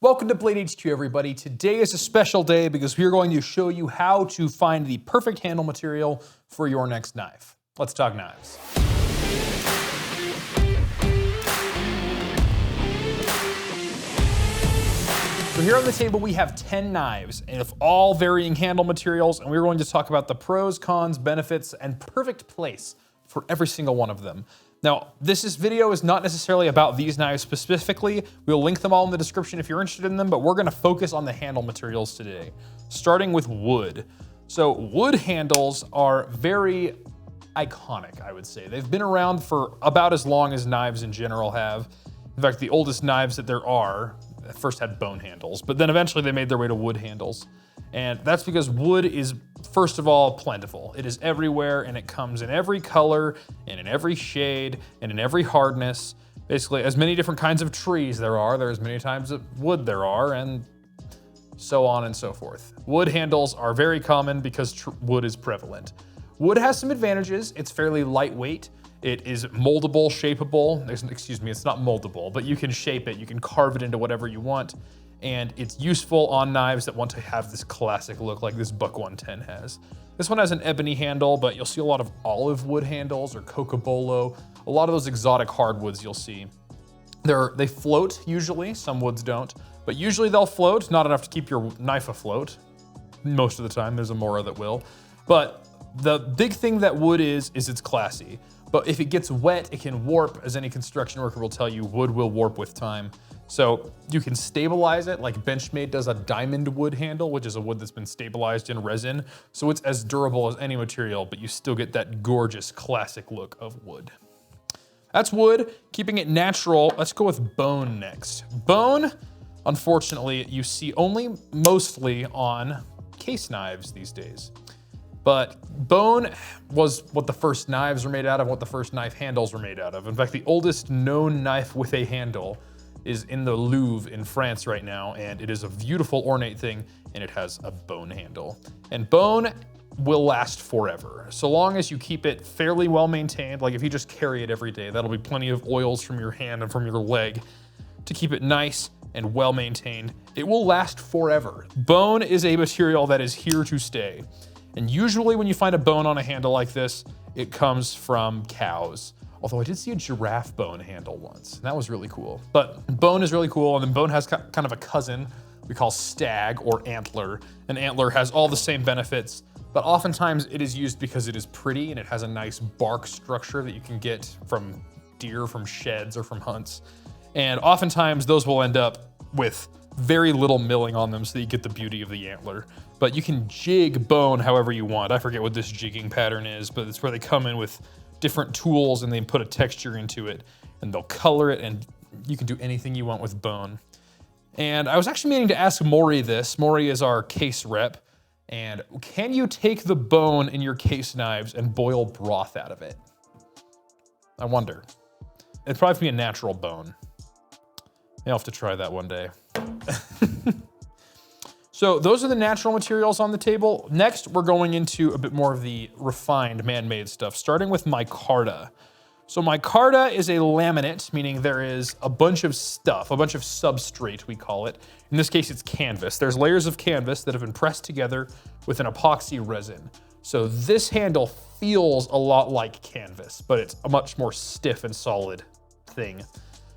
Welcome to Blade HQ, everybody. Today is a special day because we are going to show you how to find the perfect handle material for your next knife. Let's talk knives. So here on the table we have 10 knives and of all varying handle materials, and we're going to talk about the pros, cons, benefits, and perfect place for every single one of them. Now, this video is not necessarily about these knives specifically. We'll link them all in the description if you're interested in them, but we're gonna focus on the handle materials today, starting with wood. So wood handles are very iconic, I would say. They've been around for about as long as knives in general have. In fact, the oldest knives that there are first had bone handles, but then eventually they made their way to wood handles. And that's because wood is, first of all, plentiful. It is everywhere and it comes in every color and in every shade and in every hardness. Basically, as many different kinds of trees there are as many types of wood there are, and so on and so forth. Wood handles are very common because wood is prevalent. Wood has some advantages. It's fairly lightweight. It is moldable, shapeable. Excuse me, it's not moldable, but you can shape it. You can carve it into whatever you want. And it's useful on knives that want to have this classic look like this Buck 110 has. This one has an ebony handle, but you'll see a lot of olive wood handles or cocobolo. A lot of those exotic hardwoods you'll see. They float usually, some woods don't, but usually they'll float, not enough to keep your knife afloat. Most of the time, there's a Mora that will. But the big thing that wood is it's classy. But if it gets wet, it can warp. As any construction worker will tell you, wood will warp with time. So you can stabilize it like Benchmade does a diamond wood handle, which is a wood that's been stabilized in resin. So it's as durable as any material, but you still get that gorgeous classic look of wood. That's wood, keeping it natural. Let's go with bone next. Bone, unfortunately, you see only mostly on case knives these days. But bone was what the first knives were made out of, what the first knife handles were made out of. In fact, the oldest known knife with a handle is in the Louvre in France right now, and it is a beautiful ornate thing, and it has a bone handle. And bone will last forever, so long as you keep it fairly well maintained. Like if you just carry it every day, that'll be plenty of oils from your hand and from your leg to keep it nice and well maintained. It will last forever. Bone is a material that is here to stay. And usually when you find a bone on a handle like this, it comes from cows. Although I did see a giraffe bone handle once, and that was really cool. But bone is really cool, and then bone has kind of a cousin we call stag or antler. An antler has all the same benefits, but oftentimes it is used because it is pretty and it has a nice bark structure that you can get from deer, from sheds, or from hunts. And oftentimes those will end up with very little milling on them so that you get the beauty of the antler. But you can jig bone however you want. I forget what this jigging pattern is, but it's where they come in with different tools and they put a texture into it and they'll color it, and you can do anything you want with bone. And I was actually meaning to ask Maury this. Maury is our case rep. And can you take the bone in your case knives and boil broth out of it? I wonder. It'd probably be a natural bone. You'll have to try that one day. So those are the natural materials on the table. Next, we're going into a bit more of the refined man-made stuff, starting with micarta. So micarta is a laminate, meaning there is a bunch of stuff, a bunch of substrate, we call it. In this case, it's canvas. There's layers of canvas that have been pressed together with an epoxy resin. So this handle feels a lot like canvas, but it's a much more stiff and solid thing.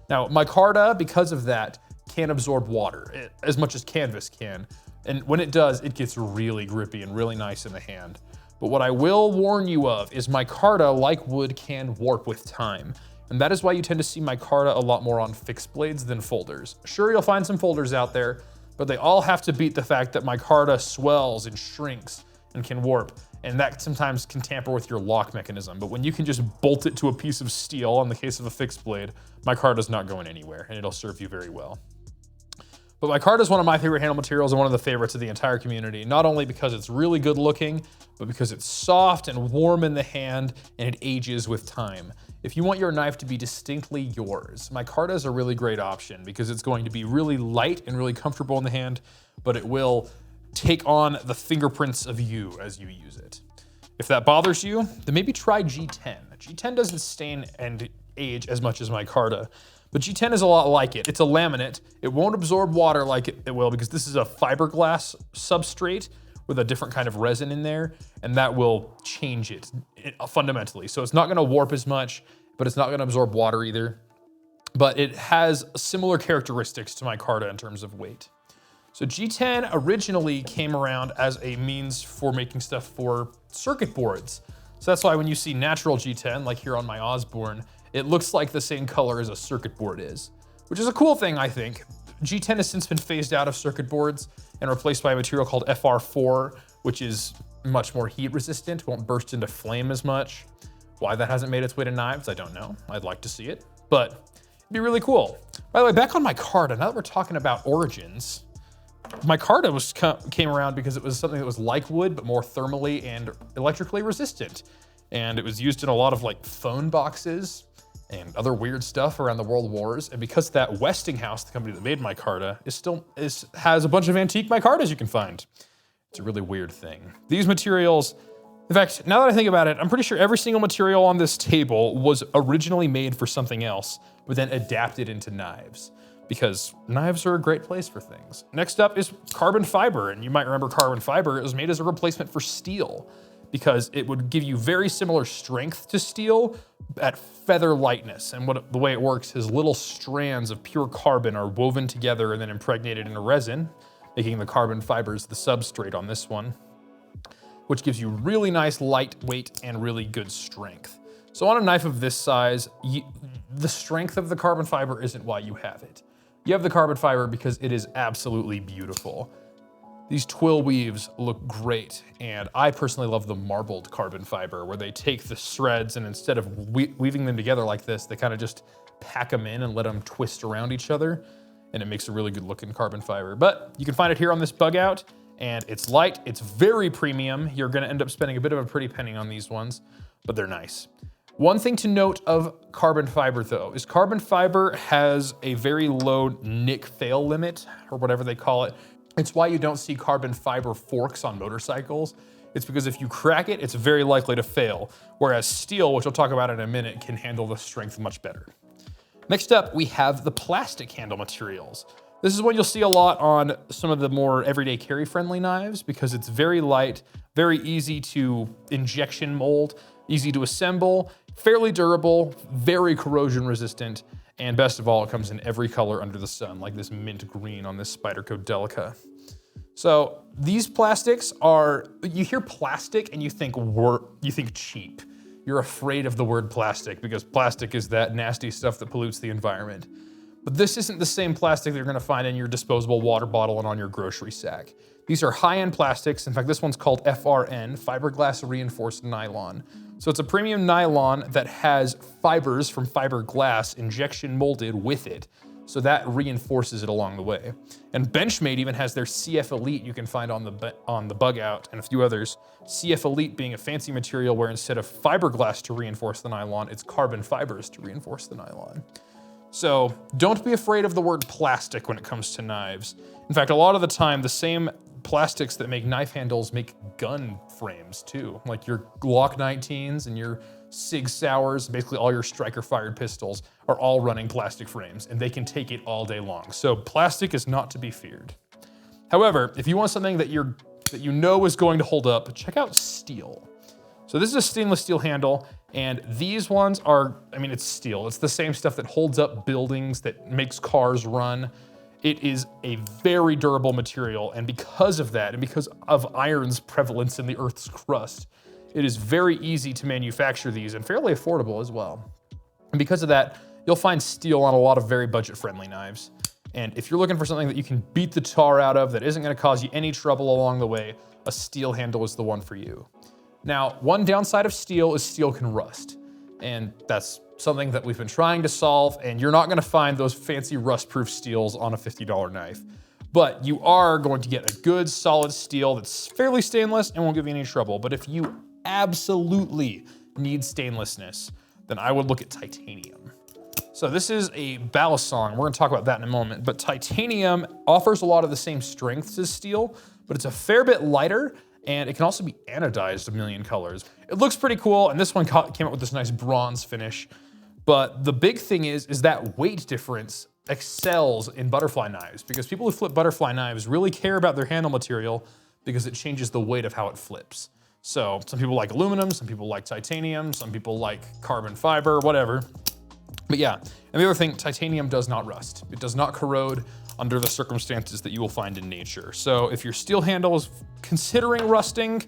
Now, micarta, because of that, can absorb water as much as canvas can. And when it does, it gets really grippy and really nice in the hand. But what I will warn you of is micarta, like wood, can warp with time. And that is why you tend to see micarta a lot more on fixed blades than folders. Sure, you'll find some folders out there, but they all have to beat the fact that micarta swells and shrinks and can warp. And that sometimes can tamper with your lock mechanism. But when you can just bolt it to a piece of steel, in the case of a fixed blade, micarta's not going anywhere, and it'll serve you very well. But micarta is one of my favorite handle materials and one of the favorites of the entire community, not only because it's really good looking, but because it's soft and warm in the hand and it ages with time. If you want your knife to be distinctly yours, micarta is a really great option because it's going to be really light and really comfortable in the hand, but it will take on the fingerprints of you as you use it. If that bothers you, then maybe try G10. G10 doesn't stain and age as much as micarta, But G10 is a lot like it. It's a laminate. It won't absorb water like it will because this is a fiberglass substrate with a different kind of resin in there, and that will change it fundamentally. So it's not gonna warp as much, but it's not gonna absorb water either. But it has similar characteristics to Micarta in terms of weight. So G10 originally came around as a means for making stuff for circuit boards. So that's why when you see natural G10, like here on my Osborne, it looks like the same color as a circuit board is, which is a cool thing, I think. G10 has since been phased out of circuit boards and replaced by a material called FR4, which is much more heat resistant, won't burst into flame as much. Why that hasn't made its way to knives, I don't know. I'd like to see it, but it'd be really cool. By the way, back on Micarta, now that we're talking about origins, Micarta came around because it was something that was like wood, but more thermally and electrically resistant. And it was used in a lot of like phone boxes and other weird stuff around the world wars. And because of that, Westinghouse, the company that made Micarta, has a bunch of antique Micartas you can find. It's a really weird thing. These materials, in fact, now that I think about it, I'm pretty sure every single material on this table was originally made for something else, but then adapted into knives, because knives are a great place for things. Next up is carbon fiber, and you might remember carbon fiber. It was made as a replacement for steel because it would give you very similar strength to steel at feather lightness. And the way it works is little strands of pure carbon are woven together and then impregnated in a resin, making the carbon fibers the substrate on this one, which gives you really nice lightweight and really good strength. So on a knife of this size, the strength of the carbon fiber isn't why you have it. You have the carbon fiber because it is absolutely beautiful. These twill weaves look great, and I personally love the marbled carbon fiber, where they take the shreds and instead of weaving them together like this, they kind of just pack them in and let them twist around each other, and it makes a really good looking carbon fiber. But you can find it here on this Bugout, and it's light, it's very premium. You're gonna end up spending a bit of a pretty penny on these ones, but they're nice. One thing to note of carbon fiber though, is carbon fiber has a very low nick fail limit, or whatever they call it. It's why you don't see carbon fiber forks on motorcycles. It's because if you crack it, it's very likely to fail. Whereas steel, which I'll talk about in a minute, can handle the strength much better. Next up, we have the plastic handle materials. This is what you'll see a lot on some of the more everyday carry-friendly knives because it's very light, very easy to injection mold, easy to assemble, fairly durable, very corrosion resistant, and best of all, it comes in every color under the sun, like this mint green on this Spyderco Delica. So these plastics are, you hear plastic and you think cheap. You're afraid of the word plastic because plastic is that nasty stuff that pollutes the environment. But this isn't the same plastic that you're gonna find in your disposable water bottle and on your grocery sack. These are high-end plastics. In fact, this one's called FRN, fiberglass reinforced nylon. So it's a premium nylon that has fibers from fiberglass injection molded with it. So that reinforces it along the way. And Benchmade even has their CF Elite you can find on the Bugout and a few others. CF Elite being a fancy material where instead of fiberglass to reinforce the nylon, it's carbon fibers to reinforce the nylon. So don't be afraid of the word plastic when it comes to knives. In fact, a lot of the time, the same plastics that make knife handles make gun frames too. Like your Glock 19s and your Sig Sauers, basically all your striker fired pistols are all running plastic frames and they can take it all day long. So plastic is not to be feared. However, if you want something that you know is going to hold up, check out steel. So this is a stainless steel handle, and these ones are, I mean, it's steel. It's the same stuff that holds up buildings, that makes cars run. It is a very durable material, and because of that, and because of iron's prevalence in the Earth's crust, it is very easy to manufacture these and fairly affordable as well. And because of that, you'll find steel on a lot of very budget-friendly knives. And if you're looking for something that you can beat the tar out of, that isn't gonna cause you any trouble along the way, a steel handle is the one for you. Now, one downside of steel is steel can rust. And that's something that we've been trying to solve, and you're not gonna find those fancy rust-proof steels on a $50 knife. But you are going to get a good solid steel that's fairly stainless and won't give you any trouble. But if you absolutely need stainlessness, then I would look at titanium. So this is a balisong. We're gonna talk about that in a moment, but titanium offers a lot of the same strengths as steel, but it's a fair bit lighter, and it can also be anodized a million colors. It looks pretty cool, and this one came out with this nice bronze finish. But the big thing is that weight difference excels in butterfly knives, because people who flip butterfly knives really care about their handle material because it changes the weight of how it flips. So some people like aluminum, some people like titanium, some people like carbon fiber, whatever. But yeah, and the other thing, titanium does not rust. It does not corrode under the circumstances that you will find in nature. So if your steel handle is considering rusting,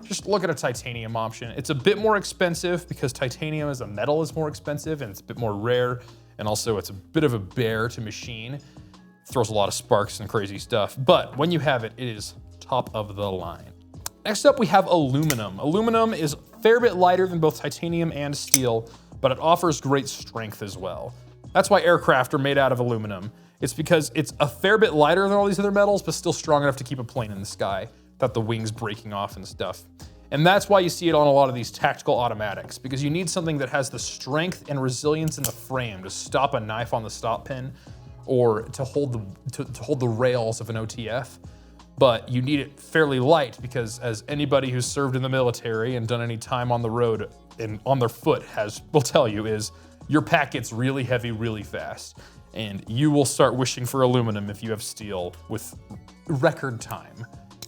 just look at a titanium option. It's a bit more expensive because titanium as a metal is more expensive and it's a bit more rare. And also it's a bit of a bear to machine. Throws a lot of sparks and crazy stuff. But when you have it, it is top of the line. Next up, we have aluminum. Aluminum is a fair bit lighter than both titanium and steel, but it offers great strength as well. That's why aircraft are made out of aluminum. It's because it's a fair bit lighter than all these other metals, but still strong enough to keep a plane in the sky without the wings breaking off and stuff. And that's why you see it on a lot of these tactical automatics, because you need something that has the strength and resilience in the frame to stop a knife on the stop pin or to hold the rails of an OTF. But you need it fairly light because, as anybody who's served in the military and done any time on the road and on their foot will tell you, is your pack gets really heavy really fast. And you will start wishing for aluminum if you have steel with record time.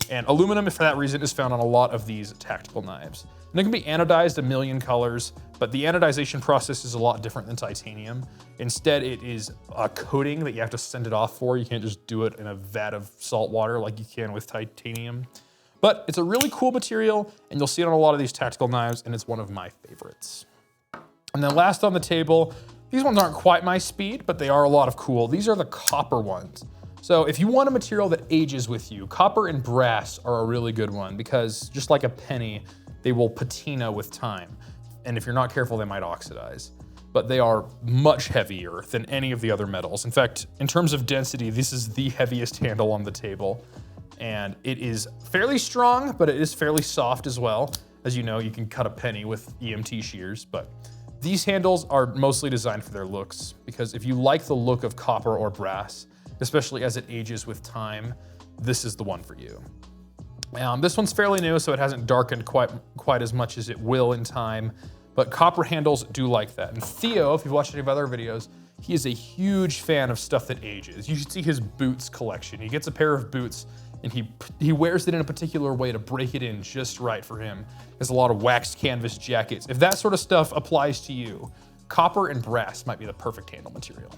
And aluminum, for that reason, is found on a lot of these tactical knives. And it can be anodized a million colors, but the anodization process is a lot different than titanium. Instead, it is a coating that you have to send it off for. You can't just do it in a vat of salt water like you can with titanium. But it's a really cool material, and you'll see it on a lot of these tactical knives, and it's one of my favorites. And then last on the table, these ones aren't quite my speed, but they are a lot of cool. These are the copper ones. So if you want a material that ages with you, copper and brass are a really good one, because just like a penny, they will patina with time. And if you're not careful, they might oxidize. But they are much heavier than any of the other metals. In fact, in terms of density, this is the heaviest handle on the table. And it is fairly strong, but it is fairly soft as well. As you know, you can cut a penny with EMT shears, but these handles are mostly designed for their looks, because if you like the look of copper or brass, especially as it ages with time, this is the one for you. This one's fairly new, so it hasn't darkened quite as much as it will in time, but copper handles do like that. And Theo, if you've watched any of other videos, he is a huge fan of stuff that ages. You should see his boots collection. He gets a pair of boots and he wears it in a particular way to break it in just right for him. There's a lot of waxed canvas jackets. If that sort of stuff applies to you, copper and brass might be the perfect handle material.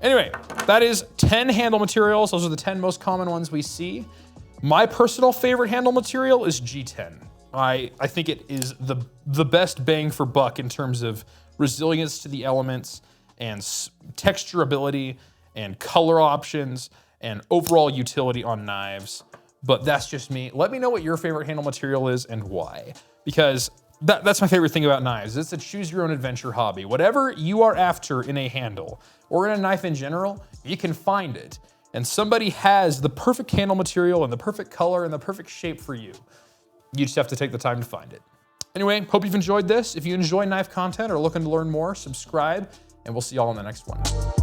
Anyway, that is 10 handle materials. Those are the 10 most common ones we see. My personal favorite handle material is G10. I think it is the best bang for buck in terms of resilience to the elements and texturability and color options and overall utility on knives. But that's just me. Let me know what your favorite handle material is and why. Because that's my favorite thing about knives. It's a choose your own adventure hobby. Whatever you are after in a handle or in a knife in general, you can find it. And somebody has the perfect handle material and the perfect color and the perfect shape for you. You just have to take the time to find it. Anyway, hope you've enjoyed this. If you enjoy knife content or are looking to learn more, subscribe, and we'll see y'all in the next one.